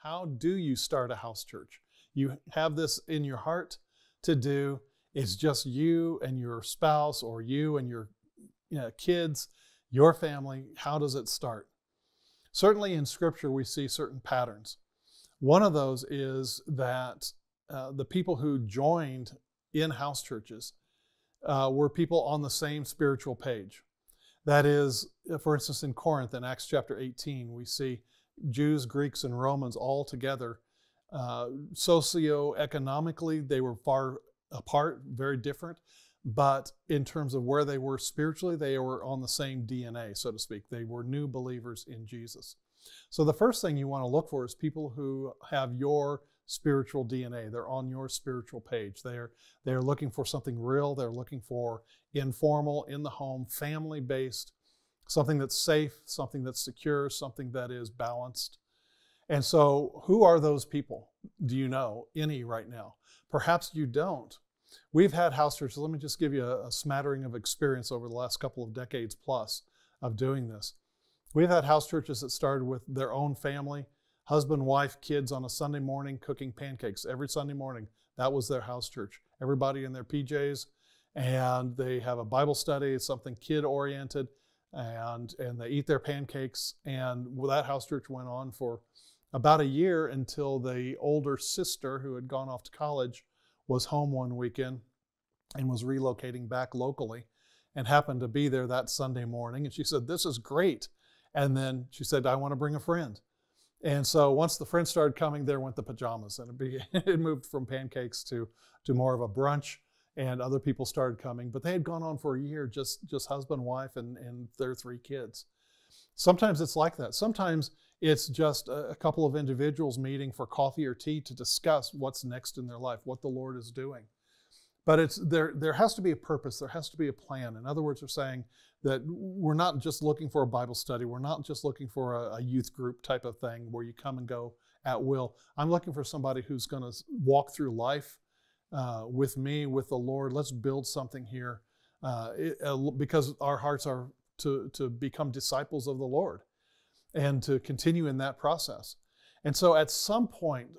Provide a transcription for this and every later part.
How do you start a house church? You have this in your heart to do. It's just you and your spouse, or you and your kids, your family. How does it start? Certainly in Scripture, we see certain patterns. One of those is that the people who joined in house churches were people on the same spiritual page. That is, for instance, in Corinth, in Acts chapter 18, we see Jews, Greeks, and Romans all together. Socioeconomically, they were far apart, very different. But in terms of where they were spiritually, they were on the same DNA, so to speak. They were new believers in Jesus. So the first thing you want to look for is people who have your spiritual DNA. They're on your spiritual page. They're looking for something real. They're looking for informal, in the home, family-based, something that's safe, something that's secure, something that is balanced. And so who are those people? Do you know any right now? Perhaps you don't. We've had house churches. Let me just give you a smattering of experience over the last couple of decades plus of doing this. We've had house churches that started with their own family, husband, wife, kids on a Sunday morning cooking pancakes every Sunday morning. That was their house church. Everybody in their PJs, and they have a Bible study. It's something kid-oriented, and they eat their pancakes. And that house church went on for about a year until the older sister, who had gone off to college, was home one weekend and was relocating back locally and happened to be there that Sunday morning. And she said, "This is great." And then she said, "I want to bring a friend." And so once the friends started coming, there went the pajamas, and it moved from pancakes to more of a brunch, and other people started coming. But they had gone on for a year, just husband, wife, and their 3 kids. Sometimes it's like that. Sometimes it's just a couple of individuals meeting for coffee or tea to discuss what's next in their life, what the Lord is doing. But there has to be a purpose. There has to be a plan. In other words, we're saying that we're not just looking for a Bible study. We're not just looking for a youth group type of thing where you come and go at will. I'm looking for somebody who's going to walk through life with me, with the Lord. Let's build something here because our hearts are to become disciples of the Lord and to continue in that process. And so at some point,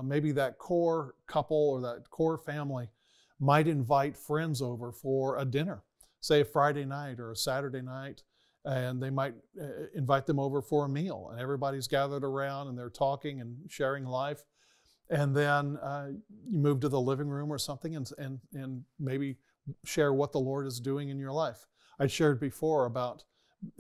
maybe that core couple or that core family might invite friends over for a dinner, say a Friday night or a Saturday night, and they might invite them over for a meal, and everybody's gathered around and they're talking and sharing life. And then you move to the living room or something and maybe share what the Lord is doing in your life. I shared before about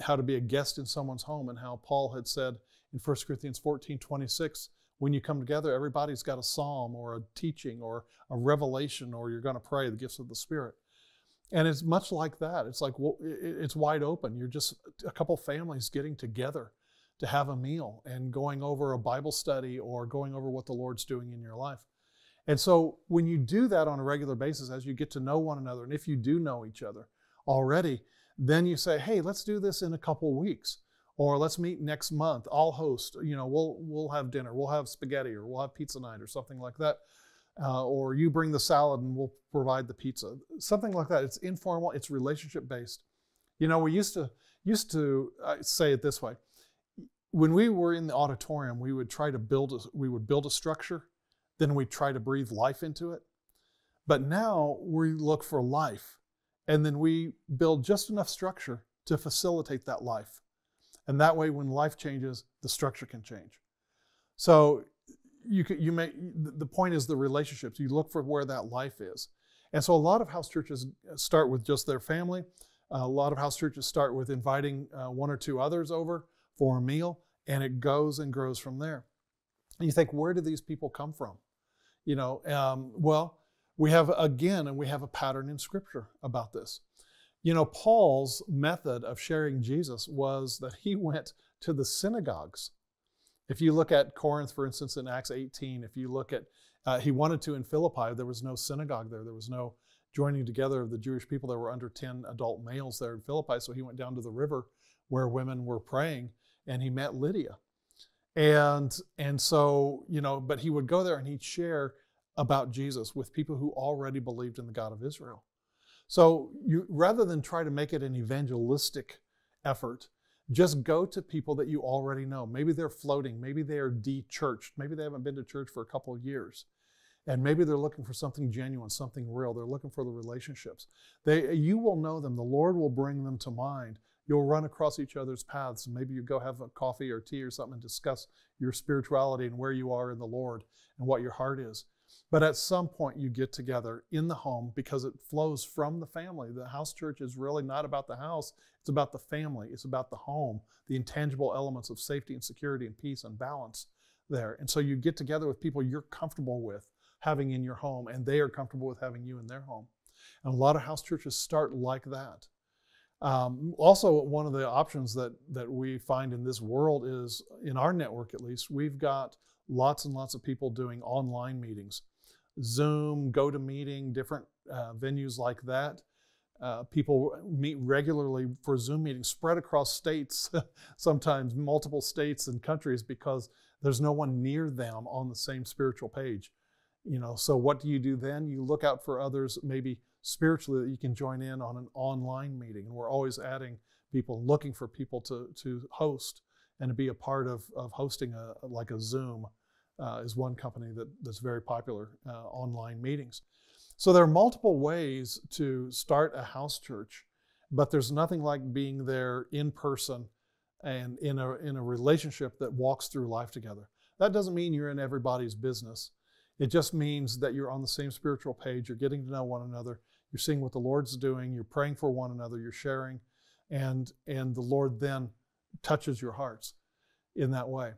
how to be a guest in someone's home and how Paul had said in 1 Corinthians 14:26, when you come together, everybody's got a psalm or a teaching or a revelation, or you're going to pray the gifts of the Spirit. And it's much like that. It's like, well, it's wide open. You're just a couple families getting together to have a meal and going over a Bible study or going over what the Lord's doing in your life. And so when you do that on a regular basis, as you get to know one another, and if you do know each other already, then you say, hey, let's do this in a couple weeks, or let's meet next month. I'll host, we'll have dinner, we'll have spaghetti, or we'll have pizza night or something like that. Or you bring the salad and we'll provide the pizza, something like that. It's informal, it's relationship based. We used to say it this way. When we were in the auditorium, we would build a structure, then we'd try to breathe life into it. But now we look for life, and then we build just enough structure to facilitate that life. And that way, when life changes, the structure can change. So the point is the relationships. You look for where that life is. And so a lot of house churches start with just their family. A lot of house churches start with inviting 1 or 2 others over for a meal, and it goes and grows from there. And you think, where do these people come from? Well, we have a pattern in Scripture about this. Paul's method of sharing Jesus was that he went to the synagogues. If you look at Corinth, for instance, in Acts 18, if you look at, he wanted to in Philippi, there was no synagogue there. There was no joining together of the Jewish people. There were under 10 adult males there in Philippi. So he went down to the river where women were praying, and he met Lydia. And so, but he would go there and he'd share about Jesus with people who already believed in the God of Israel. So rather than try to make it an evangelistic effort, Just go to people that you already know. Maybe they're floating. Maybe they are de-churched. Maybe they haven't been to church for a couple of years. And maybe they're looking for something genuine, something real. They're looking for the relationships. You will know them. The Lord will bring them to mind. You'll run across each other's paths. Maybe you go have a coffee or tea or something and discuss your spirituality and where you are in the Lord and what your heart is. But at some point you get together in the home because it flows from the family. The house church is really not about the house. It's about the family. It's about the home, the intangible elements of safety and security and peace and balance there. And so you get together with people you're comfortable with having in your home, and they are comfortable with having you in their home. And a lot of house churches start like that. Also, one of the options that we find in this world is, in our network at least, we've got lots and lots of people doing online meetings. Zoom, GoToMeeting, different venues like that. People meet regularly for Zoom meetings spread across states, sometimes multiple states and countries, because there's no one near them on the same spiritual page. So what do you do then? You look out for others, maybe spiritually, that you can join in on an online meeting. And we're always adding people, looking for people to host and to be a part of hosting like a Zoom is one company that's very popular, online meetings. So there are multiple ways to start a house church, but there's nothing like being there in person and in a relationship that walks through life together. That doesn't mean you're in everybody's business. It just means that you're on the same spiritual page. You're getting to know one another. You're seeing what the Lord's doing. You're praying for one another. You're sharing. And the Lord then touches your hearts in that way.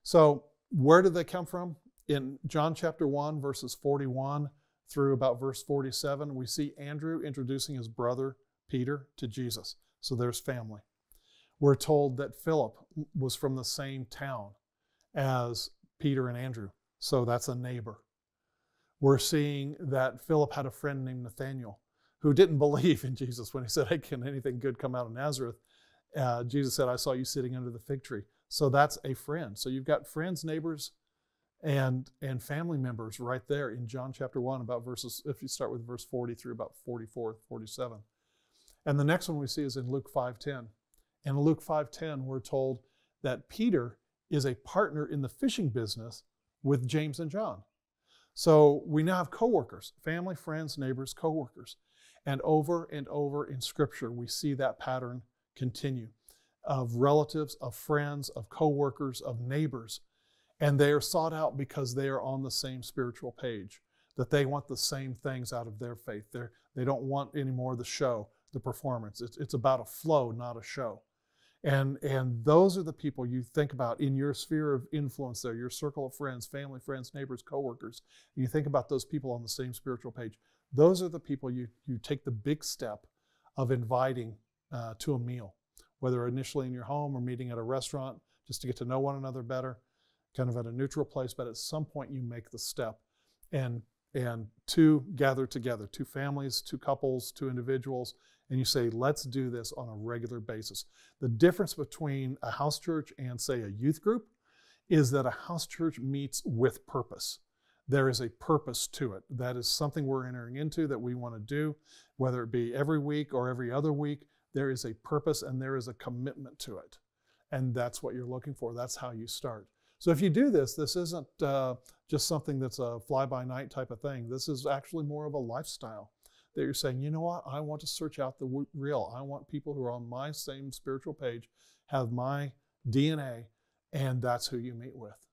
So where did they come from? In John chapter 1, verses 41 through about verse 47, we see Andrew introducing his brother Peter to Jesus. So there's family. We're told that Philip was from the same town as Peter and Andrew. So that's a neighbor. We're seeing that Philip had a friend named Nathanael who didn't believe in Jesus when he said, "Hey, can anything good come out of Nazareth?" Jesus said, "I saw you sitting under the fig tree." So that's a friend. So you've got friends, neighbors, and family members right there in John chapter 1, about verses, if you start with verse 40 through about 44, 47. And the next one we see is in Luke 5:10. And in Luke 5:10, we're told that Peter is a partner in the fishing business with James and John. So we now have coworkers, family, friends, neighbors, coworkers. And over in Scripture, we see that pattern continue of relatives, of friends, of coworkers, of neighbors. And they are sought out because they are on the same spiritual page, that they want the same things out of their faith. They don't want any more of the show, the performance. It's about a flow, not a show. And those are the people you think about in your sphere of influence there, your circle of friends, family, friends, neighbors, coworkers. And you think about those people on the same spiritual page. Those are the people you take the big step of inviting to a meal, whether initially in your home or meeting at a restaurant, just to get to know one another better, kind of at a neutral place. But at some point you make the step and two gather together, two families, two couples, two individuals, and you say, let's do this on a regular basis. The difference between a house church and, say, a youth group is that a house church meets with purpose. There is a purpose to it. That is something we're entering into that we want to do, whether it be every week or every other week. There is a purpose and there is a commitment to it. And that's what you're looking for. That's how you start. So if you do this, this isn't just something that's a fly-by-night type of thing. This is actually more of a lifestyle that you're saying, you know what, I want to search out the real. I want people who are on my same spiritual page, have my DNA, and that's who you meet with.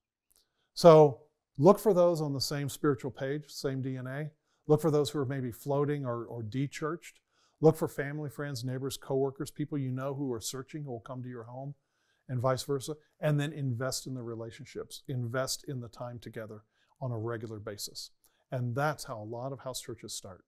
So look for those on the same spiritual page, same DNA. Look for those who are maybe floating or de-churched. Look for family, friends, neighbors, coworkers, people you know who are searching, who will come to your home, and vice versa. And then invest in the relationships. Invest in the time together on a regular basis. And that's how a lot of house churches start.